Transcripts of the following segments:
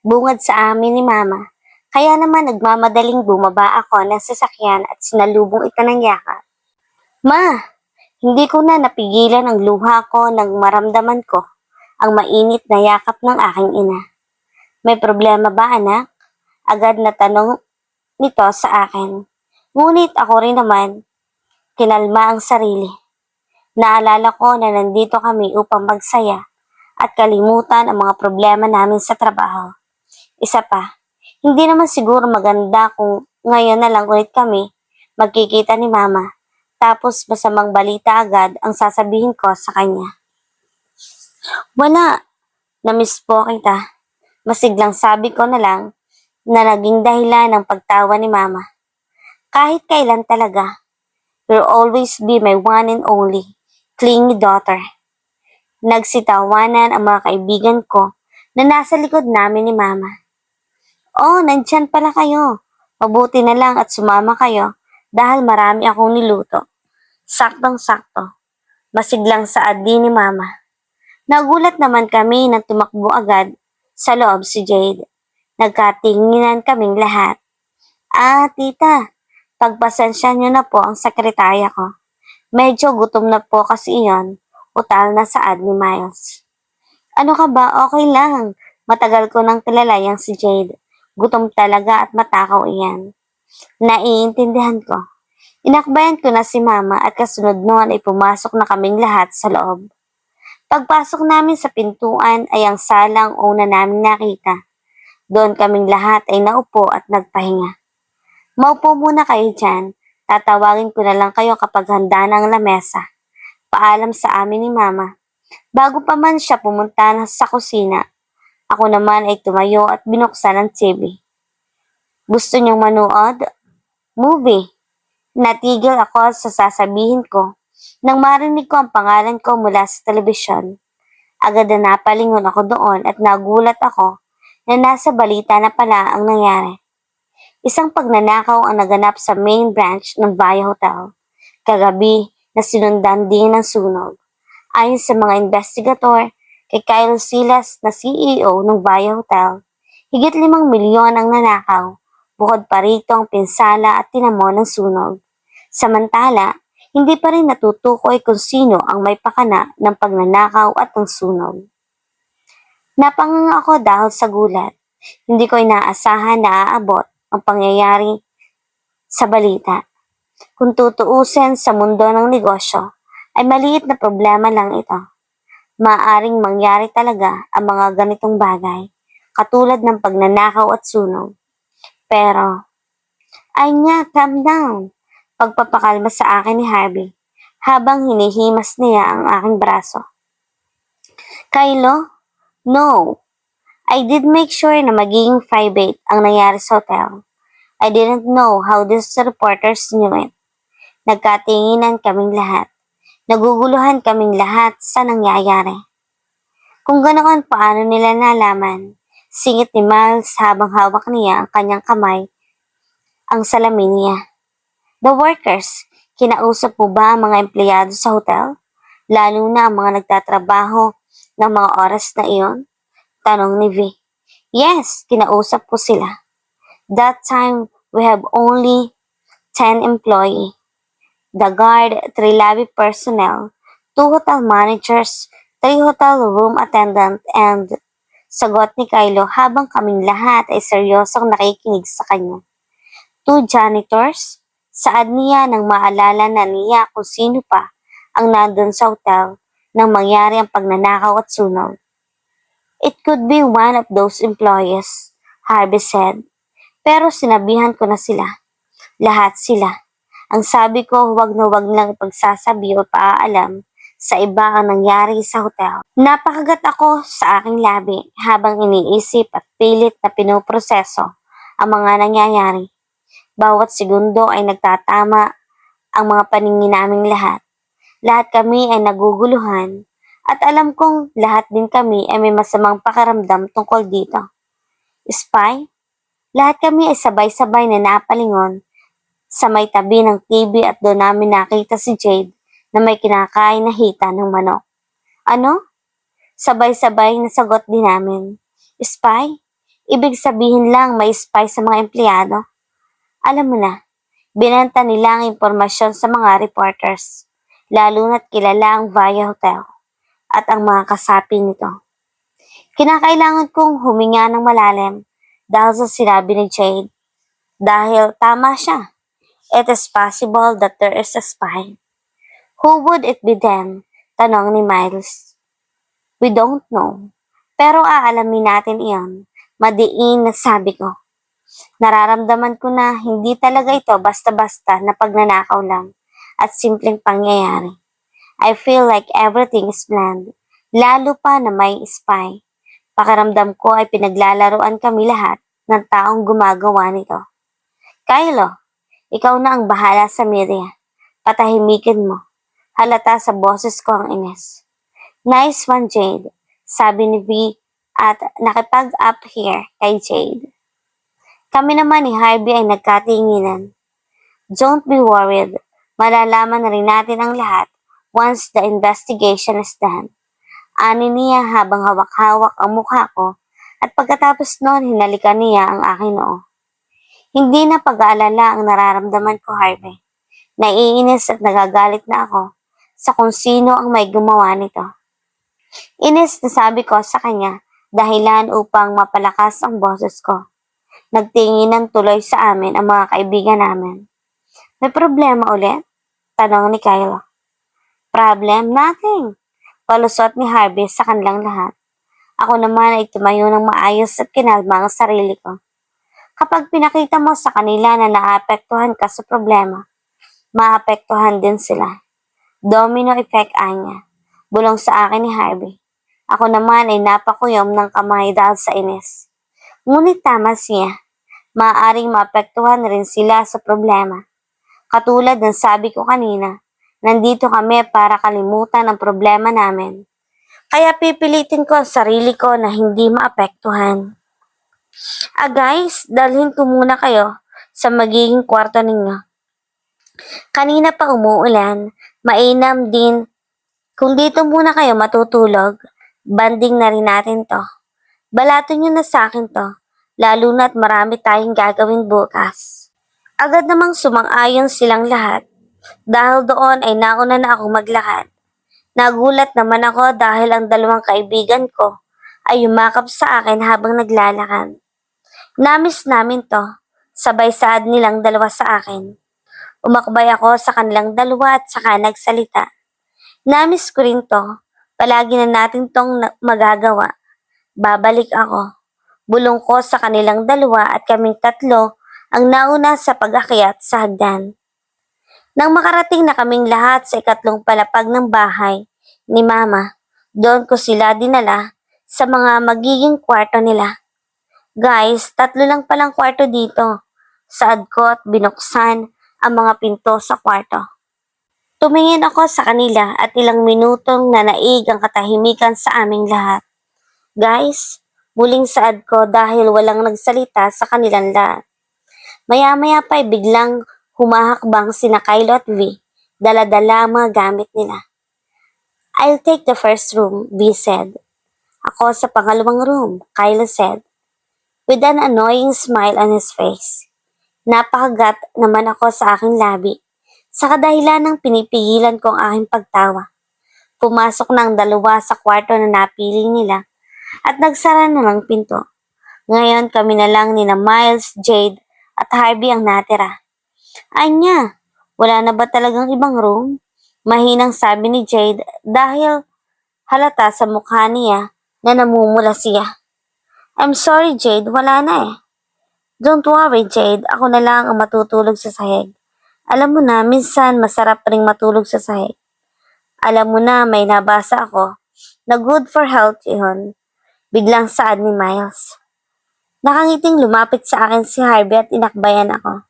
bungad sa amin ni Mama. Kaya naman nagmamadaling bumaba ako ng sasakyan at sinalubong ito ng yakap. Ma, hindi ko na napigilan ang luha ko nang maramdaman ko ang mainit na yakap ng aking ina. May problema ba, anak? Agad na tanong nito sa akin. Ngunit ako rin naman, kinalma ang sarili. Naalala ko na nandito kami upang magsaya at kalimutan ang mga problema namin sa trabaho. Isa pa, hindi naman siguro maganda kung ngayon na lang ulit kami magkikita ni Mama. Tapos masamang balita agad ang sasabihin ko sa kanya. Wala, namiss po kita. Masiglang sabi ko na lang na naging dahilan ng pagtawa ni Mama. Kahit kailan talaga, you'll always be my one and only, clingy daughter. Nagsitawanan ang mga kaibigan ko na nasa likod namin ni Mama. Oh, nandyan pala kayo. Mabuti na lang at sumama kayo dahil marami akong niluto. Saktong-sakto. Masiglang saad din ni Mama. Nagulat naman kami nang tumakbo agad sa loob si Jade. Nagkatinginan kaming lahat. Ah, tita, pagpasensya niyo na po ang sekretarya ko. Medyo gutom na po kasi iyon, utal na saad ni Miles. Ano ka ba? Okay lang. Matagal ko nang kilala yang si Jade. Gutom talaga at matakaw iyan. Naiintindihan ko. Inakbayan ko na si Mama at kasunod noon ay pumasok na kaming lahat sa loob. Pagpasok namin sa pintuan ay ang salang una namin nakita. Doon kaming lahat ay naupo at nagpahinga. Maupo muna kayo dyan. Tatawagin ko na lang kayo kapag handa na ang lamesa. Paalam sa amin ni Mama. Bago pa man siya pumunta sa kusina, ako naman ay tumayo at binuksan ang TV. Gusto niyong manood? Movie. Natigil ako sa sasabihin ko nang marinig ko ang pangalan ko mula sa telebisyon. Agad na napalingon ako doon at nagulat ako na nasa balita na pala ang nangyari. Isang pagnanakaw ang naganap sa main branch ng Via Hotel. Kagabi na sinundan din ng sunog. Ayon sa mga investigator, kay Kyle Silas na CEO ng Via Hotel, higit 5 milyon ang nanakaw, bukod pa rito ang pinsala at tinamon ng sunog. Samantala, hindi pa rin natutukoy kung sino ang may pakana ng pagnanakaw at ng sunog. Napanganga ako dahil sa gulat. Hindi ko inaasahan na aabot ang pangyayari sa balita. Kung tutuusin sa mundo ng negosyo, ay maliit na problema lang ito. Maaaring mangyari talaga ang mga ganitong bagay, katulad ng pagnanakaw at sunog. Pero, ay niya, calm down. Pagpapakalma sa akin ni Harvey, habang hinihimas niya ang aking braso. Kylo? No. I did make sure na magiging 5-8 ang nangyari sa hotel. I didn't know how these reporters knew it. Nagkatinginan kaming lahat. Naguguluhan kaming lahat sa nangyayari. Kung ganoon paano nila nalaman, singit ni Miles habang hawak niya ang kanyang kamay, ang salamin niya. The workers, kinausap po ba ang mga empleyado sa hotel? Lalo na ang mga nagtatrabaho ng mga oras na iyon? Tanong ni V. Yes, kinausap ko sila. That time, we have only 10 employees. The guard, 3 lobby personnel, 2 hotel managers, 3 hotel room attendant, and sagot ni Kylo habang kaming lahat ay seryosong nakikinig sa kanya. 2 janitors, saad niya nang maalala na niya kung sino pa ang nandun sa hotel nang mangyari ang pagnanakaw at sunog. It could be one of those employees, Harvey said. Pero sinabihan ko na sila. Lahat sila. Ang sabi ko, huwag na huwag lang ipagsasabi o paaalam sa iba ang nangyari sa hotel. Napakagat ako sa aking labi habang iniisip at pilit na pinoproseso ang mga nangyayari. Bawat segundo ay nagtatama ang mga paningin naming lahat. Lahat kami ay naguguluhan at alam kong lahat din kami ay may masamang pakiramdam tungkol dito. Spy? Lahat kami ay sabay-sabay na napalingon sa may tabi ng TV at doon namin nakita si Jade na may kinakain na hita ng manok. Ano? Sabay-sabay na sagot din namin. Spy? Ibig sabihin lang may spy sa mga empleyado. Alam mo na, binenta nila ang impormasyon sa mga reporters, lalo na't kilala ang Via Hotel at ang mga kasapi nito. Kinakailangan kong huminga ng malalim dahil sa sinabi ni Jade. Dahil tama siya. It is possible that there is a spy. Who would it be then? Tanong ni Miles. We don't know. Pero aalamin natin iyon. Madiin na sabi ko. Nararamdaman ko na hindi talaga ito basta-basta na pagnanakaw lang at simpleng pangyayari. I feel like everything is planned, lalo pa na may spy. Pakiramdam ko ay pinaglalaroan kami lahat ng taong gumagawa nito. Kylo, ikaw na ang bahala sa media. Patahimikin mo. Halata sa boses ko ang inis. Nice one, Jade, sabi ni V at nakipag-up here kay Jade. Kami naman ni Harvey ay nagkatinginan. Don't be worried. Malalaman na rin natin ang lahat once the investigation is done. Ani niya habang hawak-hawak ang mukha ko at pagkatapos noon hinalikan niya ang aking noo. Hindi na pag-aalala ang nararamdaman ko, Harvey. Naiinis at nagagalit na ako sa kung sino ang may gumawa nito. Inis na sabi ko sa kanya dahilan upang mapalakas ang boses ko. Nagtinginan tuloy sa amin ang mga kaibigan namin. May problema ulit? Tanong ni Kylo. Problem? Nothing. Palusot ni Harvey sa kanilang lahat. Ako naman ay tumayo ng maayos at kinalma ang sarili ko. Kapag pinakita mo sa kanila na naapektuhan ka sa problema, maapektuhan din sila. Domino effect anya. Bulong sa akin ni Harvey. Ako naman ay napakuyom ng kamay dahil sa inis. Ngunit tama siya. Maaaring maapektuhan rin sila sa problema. Katulad ng sabi ko kanina, nandito kami para kalimutan ang problema namin. Kaya pipilitin ko ang sarili ko na hindi maapektuhan. Guys, dalhin ko muna kayo sa magiging kwarto ninyo. Kanina pa umuulan, mainam din. Kung dito muna kayo matutulog, banding na rin natin to. Balato nyo na sa akin to, lalo na't marami tayong gagawin bukas. Agad namang sumang-ayon silang lahat. Dahil doon ay nauna na ako maglakad. Nagulat naman ako dahil ang dalawang kaibigan ko ay yumakap sa akin habang naglalakad. Namiss namin to, sabay saad nilang dalawa sa akin. Umakbay ako sa kanilang dalawa at saka nagsalita. Namiss ko rin to, palagi na natin tong magagawa. Babalik ako. Bulong ko sa kanilang dalawa at kaming tatlo ang nauna sa pag-akyat sa hagdan. Nang makarating na kaming lahat sa ikatlong palapag ng bahay ni Mama, doon ko sila dinala sa mga magiging kwarto nila. Guys, 3 lang palang kwarto dito. Saad ko at binuksan ang mga pinto sa kwarto. Tumingin ako sa kanila at ilang minutong nanaig ang katahimikan sa aming lahat. Guys, muling saad ko dahil walang nagsalita sa kanilang lahat. Maya-maya pa ay biglang humahakbang sina Kylo at V, dala-dala ang mga gamit nila. I'll take the first room, V said. Ako sa pangalawang room, Kylo said, with an annoying smile on his face. Napakagat naman ako sa aking labi, sa kadahilan ng pinipigilan ko ang aking pagtawa. Pumasok na ang dalawa sa kwarto na napili nila at nagsara na ng pinto. Ngayon kami na lang nina Miles, Jade at Harvey ang natira. Anya, wala na ba talagang ibang room? Mahinang sabi ni Jade dahil halata sa mukha niya na namumula siya. I'm sorry Jade, wala na eh. Don't worry Jade, ako na lang ang matutulog sa sahig. Alam mo na, minsan masarap ring matulog sa sahig. Alam mo na, may nabasa ako na good for health yun. Biglang saad ni Miles. Nakangiting lumapit sa akin si Harvey at inakbayan ako.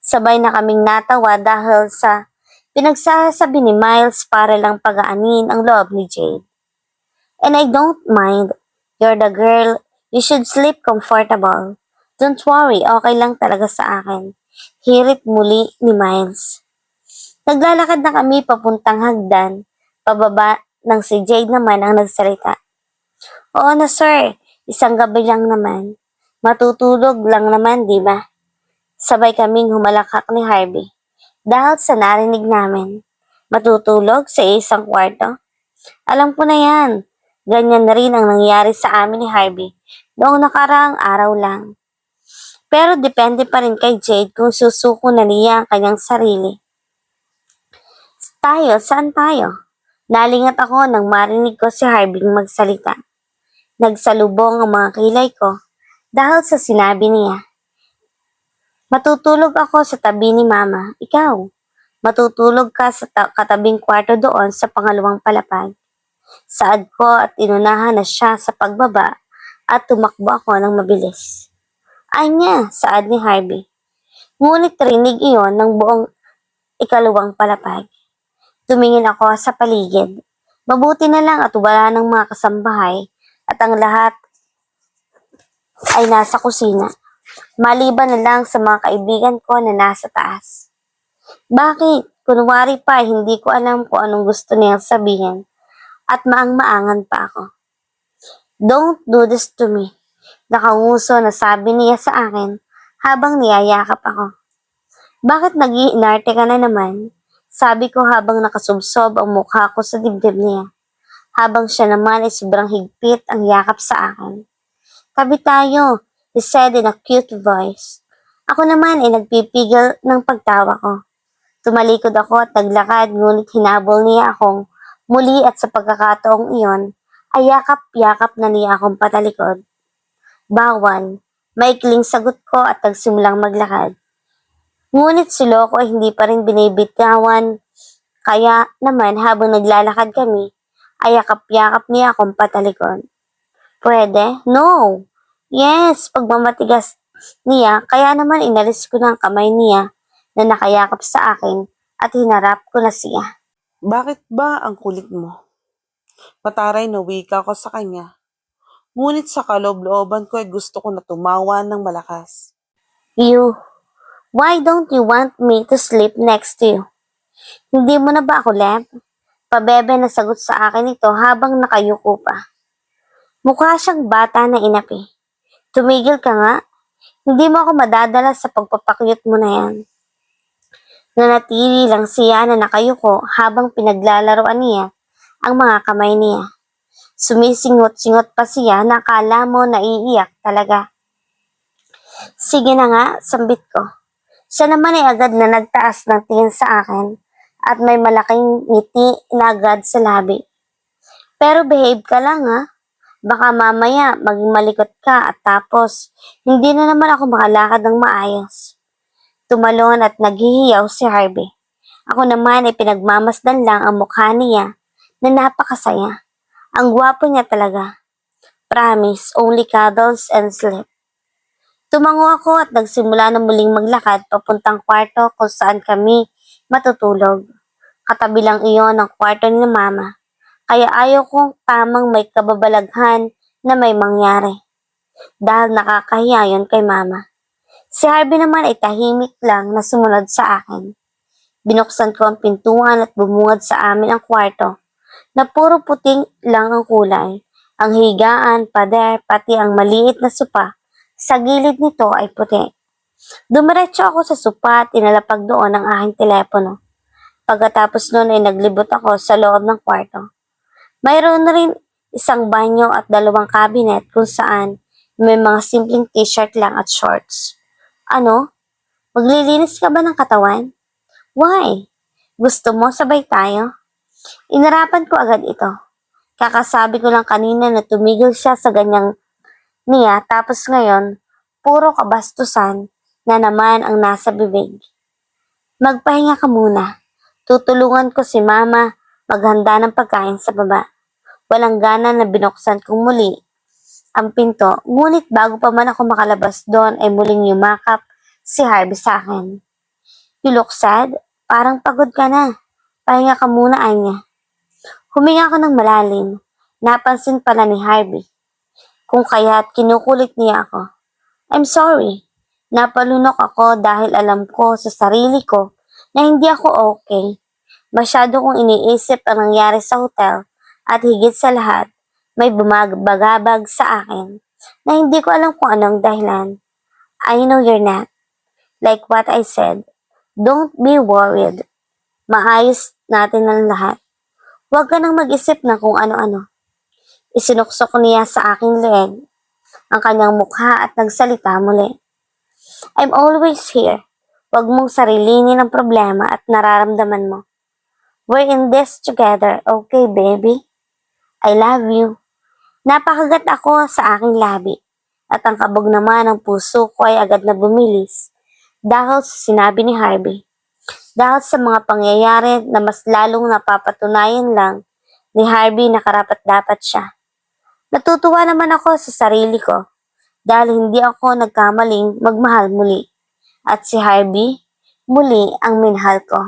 Sabay na kaming natawa dahil sa pinagsasabi ni Miles para lang pagaanin ang loob ni Jade. And I don't mind. You're the girl. You should sleep comfortable. Don't worry, okay lang talaga sa akin. Hirit muli ni Miles. Naglalakad na kami papuntang hagdan. Pababa nang si Jade naman ang nagsalita. Oo na sir, isang gabi lang naman. Matutulog lang naman, di ba? Sabay kaming humalakak ni Harvey. Dahil sa narinig namin, matutulog sa isang kwarto? Alam ko na yan. Ganyan na rin ang nangyari sa amin ni Harvey noong nakaraang araw lang. Pero depende pa rin kay Jade kung susuko na niya ang kanyang sarili. Tayo, saan tayo? Nalingat ako nang marinig ko si Harvey magsalita. Nagsalubong ang mga kilay ko dahil sa sinabi niya. Matutulog ako sa tabi ni Mama. Ikaw, matutulog ka sa katabing kwarto doon sa pangalawang palapag. Saad ko at inunahan na siya sa pagbaba at tumakbo ako ng mabilis. Ay niya, saad ni Harvey. Ngunit rinig iyon ng buong ikalawang palapag. Tumingin ako sa paligid. Mabuti na lang at wala ng mga kasambahay at ang lahat ay nasa kusina. Maliban na lang sa mga kaibigan ko na nasa taas. Bakit? Kunwari pa, hindi ko alam kung anong gusto niyang sabihin at maang-maangan pa ako. Don't do this to me. Nakanguso na sabi niya sa akin habang niyayakap ako. Bakit nag-iinarte ka na naman? Sabi ko habang nakasubsob ang mukha ko sa dibdib niya. Habang siya naman ay sobrang higpit ang yakap sa akin. Tabi tayo, he said in a cute voice. Ako naman ay nagpipigil ng pagtawa ko. Tumalikod ako at naglakad ngunit hinabol niya akong muli at sa pagkakataong iyon ay yakap-yakap na niya akong patalikod. Bawal, maikling sagot ko at nagsimulang maglakad. Ngunit si Loco ay hindi pa rin binibitawan, kaya naman habang naglalakad kami, ay yakap-yakap niya akong patalikod. Pwede? No! Yes, pagmamatigas niya, kaya naman inalis ko ng kamay niya na nakayakap sa akin at hinarap ko na siya. Bakit ba ang kulit mo? Mataray na wika ko sa kanya. Ngunit sa kaloob-looban ko ay gusto ko na tumawa ng malakas. Why don't you want me to sleep next to you? Hindi mo na ba ako lab? Pabebe na sagot sa akin ito habang nakayuko pa. Mukha siyang bata na inapi. Tumigil ka nga. Hindi mo ako madadala sa pagpapakyut mo na yan. Nanatili lang siya na nakayuko habang pinaglalaroan niya ang mga kamay niya. Sumisingot-singot pa siya na akala mo naiiyak talaga. Sige na nga, sambit ko. Siya naman ay agad na nagtaas ng tingin sa akin at may malaking ngiti na agad sa labi. Pero behave ka lang ha. Baka mamaya maging malikot ka at tapos hindi na naman ako makalakad ng maayos. Tumalon at naghihiyaw si Harvey. Ako naman ay pinagmamasdan lang ang mukha niya na napakasaya. Ang gwapo niya talaga. Promise, only cuddles and sleep. Tumango ako at nagsimula na muling maglakad papuntang kwarto kung saan kami matutulog. Katabi lang iyon ang kwarto ni Mama. Kaya ayaw kong tamang may kababalaghan na may mangyari. Dahil nakakahiya yun kay Mama. Si Harvey naman ay tahimik lang na sumunod sa akin. Binuksan ko ang pintuan at bumungad sa amin ang kwarto na puro puting lang ang kulay. Ang higaan, pader, pati ang maliit na sopa sa gilid nito ay puti. Dumiretso ako sa sopa at inalapag doon ang aking telepono. Pagkatapos noon ay naglibot ako sa loob ng kwarto. Mayroon na rin isang banyo at 2 cabinet kung saan may mga simpleng t-shirt lang at shorts. Ano? Maglilinis ka ba ng katawan? Why? Gusto mo sabay tayo? Inarapan ko agad ito. Kakasabi ko lang kanina na tumigil siya sa ganyang niya tapos ngayon, puro kabastusan na naman ang nasa bibig. Magpahinga ka muna. Tutulungan ko si Mama maghanda ng pagkain sa baba. Walang gana na binuksan kong muli ang pinto, ngunit bago pa man ako makalabas doon ay muling yumakap si Harvey sa akin. You look sad? Parang pagod ka na. Pahinga ka muna, Anya. Huminga ako ng malalim. Napansin pala ni Harvey. Kung kaya't kinukulit niya ako. I'm sorry. Napalunok ako dahil alam ko sa sarili ko na hindi ako okay. Masyado kong iniisip ang nangyari sa hotel at higit sa lahat, may bumabagabag sa akin. na hindi ko alam kung anong dahilan. I know you're not. Like what I said, don't be worried. Maayos natin ang lahat. Huwag ka nang mag-isip na kung ano-ano. Isinuksok niya sa aking leeg ang kanyang mukha at nagsalita muli. I'm always here. Huwag mong sarilinin ang problema at nararamdaman mo. We're in this together, okay baby? I love you. Napakagat ako sa aking labi at ang kabog naman ng puso ko ay agad na bumilis dahil sa sinabi ni Harvey. Dahil sa mga pangyayari na mas lalong napapatunayan lang ni Harvey na karapat-dapat siya. Natutuwa naman ako sa sarili ko dahil hindi ako nagkamaling magmahal muli. At si Harvey, muli ang minahal ko.